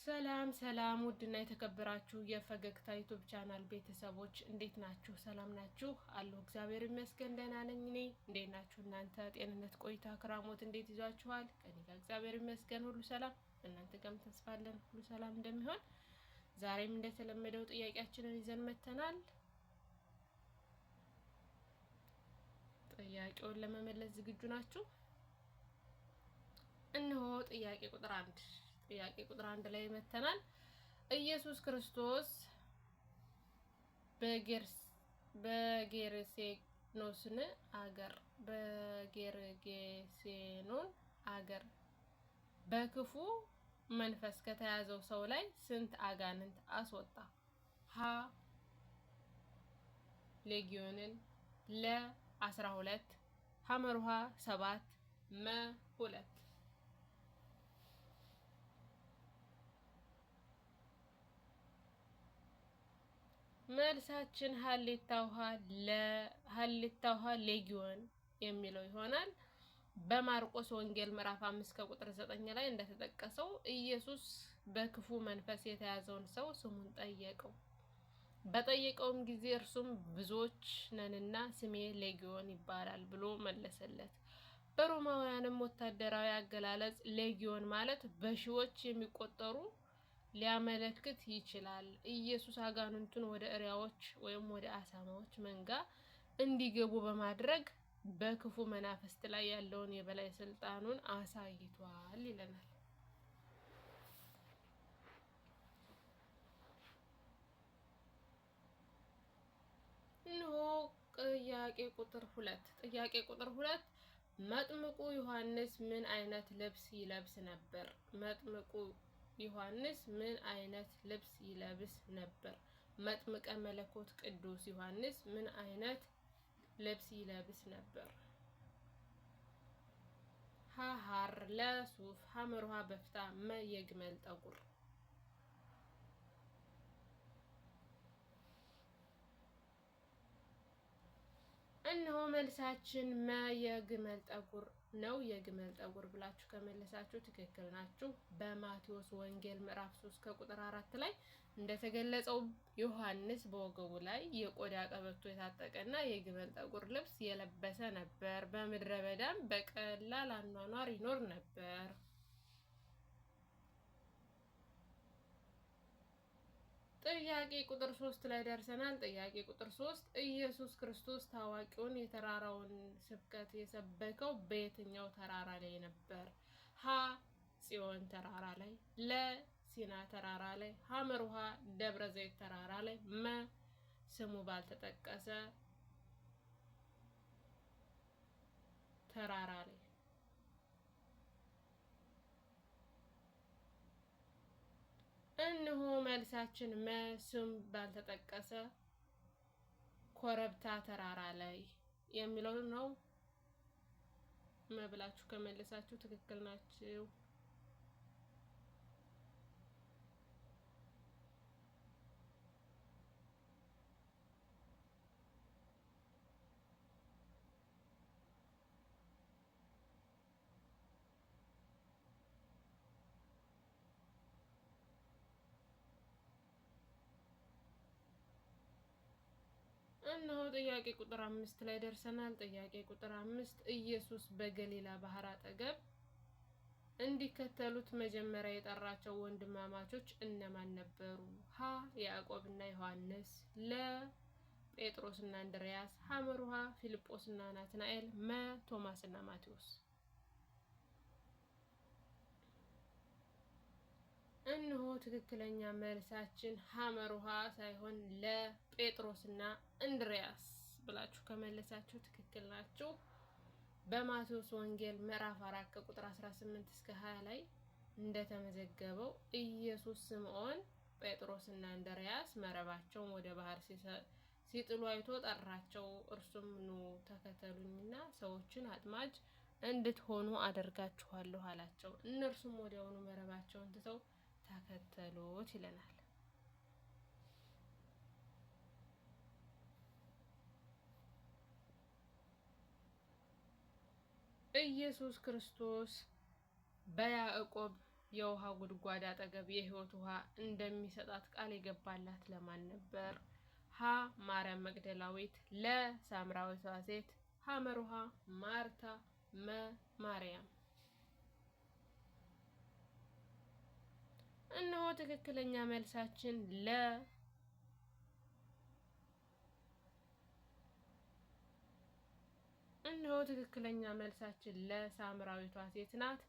ሰላም ሰላም ውድና የተከበራችሁ የፈገግታ ዩቲዩብ ቻናል ቤተሰቦች እንዴት ናችሁ? ሰላም ናችሁ? አለሁ እግዚአብሔር ይመስገን ደህና ነኝ። እኔ እንዴት ናችሁ እናንተ? ጤንነት ቆይታ ክራሞት እንዴት ይዟችኋል? ከኔ ጋር እግዚአብሔር ይመስገን ሁሉ ሰላም፣ እናንተ ጋርም ተስፋ አለን ሁሉ ሰላም እንደሚሆን። ዛሬም እንደተለመደው ጥያቄያችንን ይዘን መተናል። ጥያቄውን ለመመለስ ዝግጁ ናችሁ? እነሆ ጥያቄ ቁጥር 1 ጥያቄ ቁጥር 1 ላይ መተናል። ኢየሱስ ክርስቶስ በጌርጌሴኖን አገር በክፉ መንፈስ ከተያዘው ሰው ላይ ስንት አጋንንት አስወጣ? ሀ ሌጊዮንን፣ ለ 12፣ ሐመሩሃ 7፣ መ 2። መልሳችን ሀሌታ ውሃ ሌጊዮን የሚለው ይሆናል። በማርቆስ ወንጌል ምዕራፍ 5 ከቁጥር 9 ላይ እንደተጠቀሰው ኢየሱስ በክፉ መንፈስ የተያዘውን ሰው ስሙን ጠየቀው። በጠየቀውም ጊዜ እርሱም ብዙዎች ነንና ስሜ ሌጊዮን ይባላል ብሎ መለሰለት። በሮማውያንም ወታደራዊ አገላለጽ ሌጊዮን ማለት በሺዎች የሚቆጠሩ ሊያመለክት ይችላል። ኢየሱስ አጋንንቱን ወደ እሪያዎች ወይም ወደ አሳማዎች መንጋ እንዲገቡ በማድረግ በክፉ መናፍስት ላይ ያለውን የበላይ ስልጣኑን አሳይቷል ይለናል። እነሆ ጥያቄ ቁጥር 2 መጥምቁ ዮሐንስ ምን አይነት ልብስ ይለብስ ነበር? መጥምቁ ዮሐንስ ምን አይነት ልብስ ይለብስ ነበር? መጥምቀ መለኮት ቅዱስ ዮሐንስ ምን አይነት ልብስ ይለብስ ነበር? ሀ ሐር፣ ለ ሱፍ፣ ሐመሩሃ በፍታ፣ መ የግመል ጠጉር። እነሆ መልሳችን መ የግመል ጠጉር ነው። የግመል ጠጉር ብላችሁ ከመለሳችሁ ትክክል ናችሁ። በማቴዎስ ወንጌል ምዕራፍ 3 ከቁጥር 4 ላይ እንደተገለጸው ዮሐንስ በወገቡ ላይ የቆዳ ቀበቶ የታጠቀና የግመል ጠጉር ልብስ የለበሰ ነበር። በምድረ በዳም በቀላል አኗኗር ይኖር ነበር። ጥያቄ ቁጥር 3 ላይ ደርሰናል። ጥያቄ ቁጥር 3 ኢየሱስ ክርስቶስ ታዋቂውን የተራራውን ስብከት የሰበከው በየትኛው ተራራ ላይ ነበር? ሀ ጽዮን ተራራ ላይ፣ ለ ሲና ተራራ ላይ፣ ሐመሩሃ ደብረ ዘይት ተራራ ላይ፣ መ ስሙ ባልተጠቀሰ ተራራ ላይ። እነሆ መልሳችን መ ስም ባልተጠቀሰ ኮረብታ ተራራ ላይ የሚለው ነው። መብላችሁ ከመለሳችሁ ትክክል ናችሁ። እነሆ ጥያቄ ቁጥር 5 ላይ ደርሰናል። ጥያቄ ቁጥር 5 ኢየሱስ በገሊላ ባህር አጠገብ እንዲከተሉት መጀመሪያ የጠራቸው ወንድማማቾች እነማን ነበሩ? ሀ ያዕቆብና ዮሐንስ፣ ለ ጴጥሮስና እንድርያስ፣ ሐመሩሃ ፊልጶስና ናትናኤል፣ መ ቶማስና ማቴዎስ። እነሆ ትክክለኛ መልሳችን ሐመሩሃ ሳይሆን ለጴጥሮስና እንድርያስ ብላችሁ ከመለሳችሁ ትክክል ናችሁ። በማቴዎስ ወንጌል ምዕራፍ 4 ከቁጥር 18 እስከ 20 ላይ እንደተመዘገበው ኢየሱስ ስምዖን ጴጥሮስና እንድርያስ መረባቸውን ወደ ባህር ሲጥሉ አይቶ ጠራቸው። እርሱም ኑ ተከተሉኝና ሰዎችን አጥማጅ እንድትሆኑ አደርጋችኋለሁ አላቸው። እነርሱም ወዲያውኑ መረባቸውን ትተው ተከተሉት ይለናል። ኢየሱስ ክርስቶስ በያዕቆብ የውሃ ጉድጓድ አጠገብ የሕይወት ውሃ እንደሚሰጣት ቃል የገባላት ለማን ነበር? ሀ ማርያም መግደላዊት፣ ለ ሳምራዊቷ ሴት፣ ሐመሩሃ ማርታ፣ መ ማርያም። እነሆ ትክክለኛ መልሳችን ለ። እነሆ ትክክለኛ መልሳችን ለሳምራዊቷ ሴት ናት።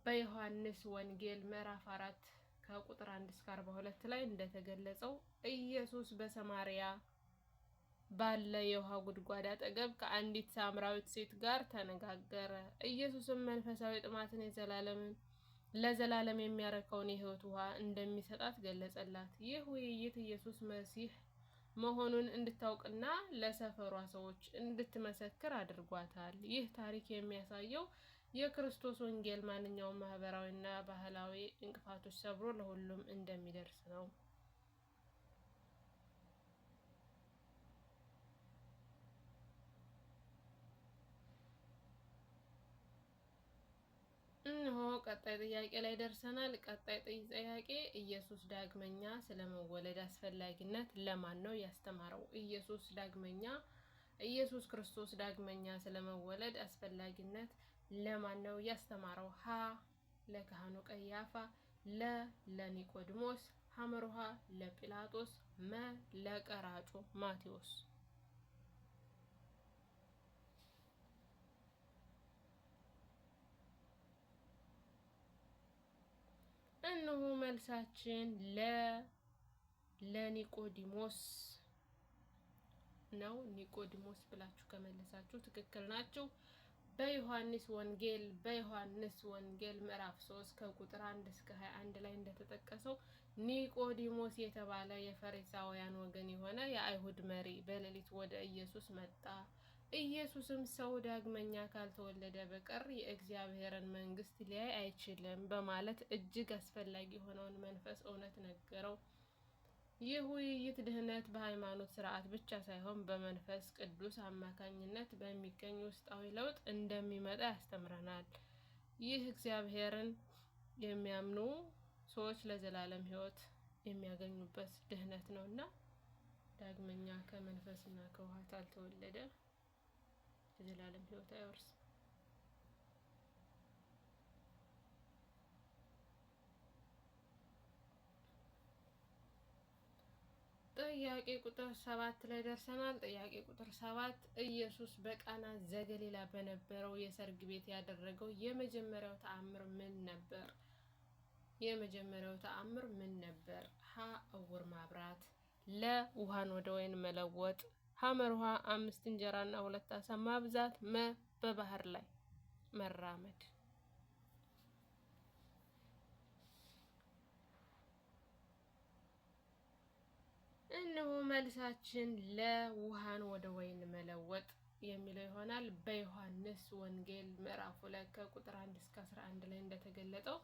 በዮሐንስ ወንጌል ምዕራፍ 4 ከቁጥር 1 እስከ 42 ላይ እንደተገለጸው ኢየሱስ በሰማሪያ ባለ የውሃ ጉድጓድ አጠገብ ከአንዲት ሳምራዊት ሴት ጋር ተነጋገረ። ኢየሱስም መንፈሳዊ ጥማትን ለዘላለም የሚያረካውን የሕይወት ውሃ እንደሚሰጣት ገለጸላት። ይህ ውይይት ኢየሱስ መሲህ መሆኑን እንድታውቅና ለሰፈሯ ሰዎች እንድትመሰክር አድርጓታል። ይህ ታሪክ የሚያሳየው የክርስቶስ ወንጌል ማንኛውም ማህበራዊና ባህላዊ እንቅፋቶች ሰብሮ ለሁሉም እንደሚደርስ ነው። እነሆ ቀጣይ ጥያቄ ላይ ደርሰናል። ቀጣይ ጥያቄ ኢየሱስ ዳግመኛ ስለመወለድ አስፈላጊነት ለማን ነው ያስተማረው? ኢየሱስ ክርስቶስ ዳግመኛ ስለመወለድ አስፈላጊነት ለማን ነው ያስተማረው? ሀ ለካህኑ ቀያፋ፣ ለ ለኒቆዲሞስ፣ ሐመሩሃ ለጲላጦስ፣ መ ለቀራጩ ማቴዎስ። እነሆ መልሳችን ለኒቆዲሞስ ነው። ኒቆዲሞስ ብላችሁ ከመለሳችሁ ትክክል ናችሁ። በዮሐንስ ወንጌል ምዕራፍ 3 ከቁጥር 1 እስከ 21 ላይ እንደተጠቀሰው ኒቆዲሞስ የተባለ የፈሪሳውያን ወገን የሆነ የአይሁድ መሪ በሌሊት ወደ ኢየሱስ መጣ። ኢየሱስም ሰው ዳግመኛ ካልተወለደ በቀር የእግዚአብሔርን መንግሥት ሊያይ አይችልም በማለት እጅግ አስፈላጊ የሆነውን መንፈስ እውነት ነገረው። ይህ ውይይት ድህነት በሃይማኖት ስርዓት ብቻ ሳይሆን በመንፈስ ቅዱስ አማካኝነት በሚገኝ ውስጣዊ ለውጥ እንደሚመጣ ያስተምረናል። ይህ እግዚአብሔርን የሚያምኑ ሰዎች ለዘላለም ሕይወት የሚያገኙበት ድህነት ነውና ዳግመኛ ከመንፈስና ከውሃ ካልተወለደ የዘላለም ሕይወት አይወርስም። ጥያቄ ቁጥር 7 ላይ ደርሰናል። ጥያቄ ቁጥር 7 ኢየሱስ በቃና ዘገሊላ በነበረው የሰርግ ቤት ያደረገው የመጀመሪያው ተአምር ምን ነበር? ሀ እውር ማብራት፣ ለ ውሃን ወደ ወይን መለወጥ፣ ሐመሩሃ 5 እንጀራና 2 ዓሣ ማብዛት፣ መ በባህር ላይ መራመድ። እነሆ መልሳችን ለውሃን ወደ ወይን መለወጥ የሚለው ይሆናል። በዮሐንስ ወንጌል ምዕራፍ 2 ከቁጥር 1 እስከ 11 ላይ እንደተገለጠው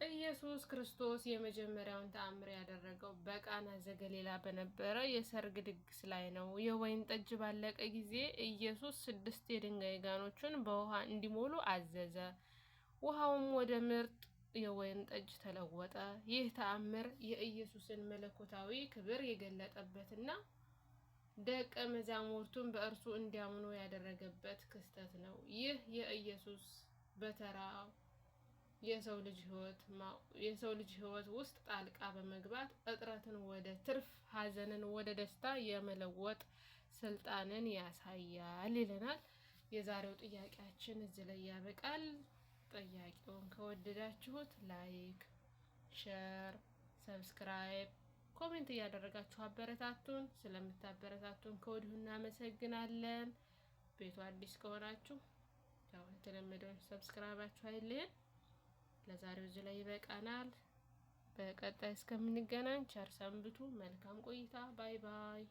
ኢየሱስ ክርስቶስ የመጀመሪያውን ተአምር ያደረገው በቃና ዘገሊላ በነበረ የሰርግ ድግስ ላይ ነው። የወይን ጠጅ ባለቀ ጊዜ ኢየሱስ 6 የድንጋይ ጋኖችን በውሃ እንዲሞሉ አዘዘ። ውሃውም ወደ ምርጥ የወይን ጠጅ ተለወጠ። ይህ ተአምር የኢየሱስን መለኮታዊ ክብር የገለጠበትና ደቀ መዛሙርቱን በእርሱ እንዲያምኑ ያደረገበት ክስተት ነው። ይህ የኢየሱስ በተራው የሰው ልጅ ሕይወት ውስጥ ጣልቃ በመግባት እጥረትን ወደ ትርፍ፣ ሐዘንን ወደ ደስታ የመለወጥ ስልጣንን ያሳያል ይለናል። የዛሬው ጥያቄያችን እዚህ ላይ ያበቃል። ጥያቄውን ከወደዳችሁት ላይክ፣ ሼር፣ ሰብስክራይብ፣ ኮሜንት እያደረጋችሁ አበረታቱን። ስለምታበረታቱን ከወዲሁ እናመሰግናለን። ቤቱ አዲስ ከሆናችሁ ያው የተለመደውን ሰብስክራይባችሁ አይለየን። ለዛሬው እዚህ ላይ ይበቃናል። በቀጣይ እስከምንገናኝ ቸር ሰንብቱ። መልካም ቆይታ። ባይ ባይ።